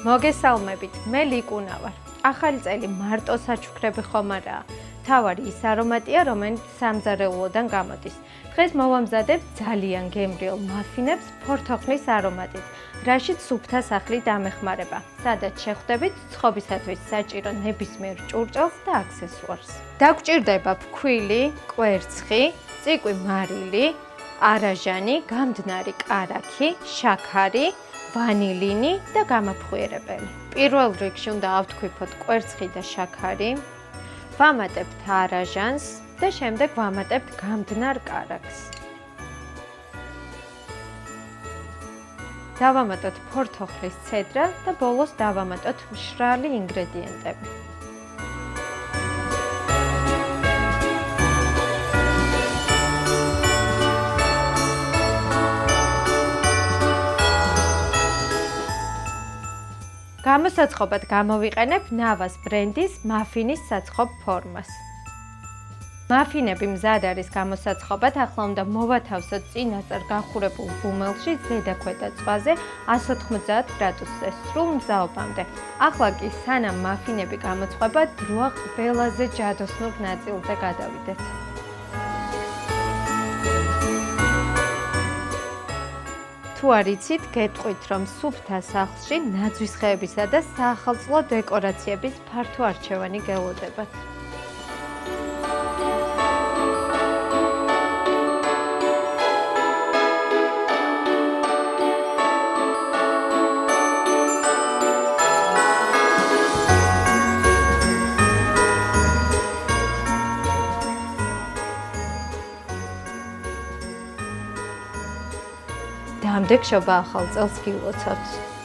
მოგესალმებით, მე ლიკუნა ვარ. ახალი წელი მარტო საჩუქრები ხომ არაა. თავარი ის არომატია, რომელიც სამზარეულოდან გამოდის. დღეს მოვამზადებ ძალიან გემრიელ მაფინებს ფორთოხლის არომატით, რაშიც სუფთა სახლი დამეხმარება, სადაც შეხვდებით ცხობისათვის საჭირო ნებისმიერ ჭურჭელს და აქსესუარს. დაგვჭირდება ფქვილი, კვერცხი, წიკვი მარილი, არაჟანი, გამდნარი კარაქი, შაქარი, ვანილინი და გამაფხვიერებელი. პირველ რიგში უნდა ავთქვიფოთ კვერცხი და შაქარი, ვამატებთ არაჟანს და შემდეგ ვამატებთ გამდნარ კარაქს. დავამატოთ ფორთოხლის ცედრა და ბოლოს დავამატოთ მშრალი ინგრედიენტები. გამოსაცხობად გამოვიყენებ ნავას ბრენდის მაფინის საცხობ ფორმას. მაფინები მზად არის გამოსაცხობად, ახლა უნდა მოვათავსოთ წინასწარ გახურებულ ბუმელში ზედა-ქვედა წვაზე 190 გრადუსზე სრულ მზაობამდე. ახლა კი სანამ მაფინები გამოწყვება, დროა ყველაზე ჯადოსნურ ნაწილზე გადავიდეთ. თუ არ იცით, გეტყვით, რომ სუფთა სახლში ნაძვის ხეებისა და საახალწლო დეკორაციების ფართო არჩევანი გელოდებათ. Დამდეგ შობა ახალ წელს გილოცავთ.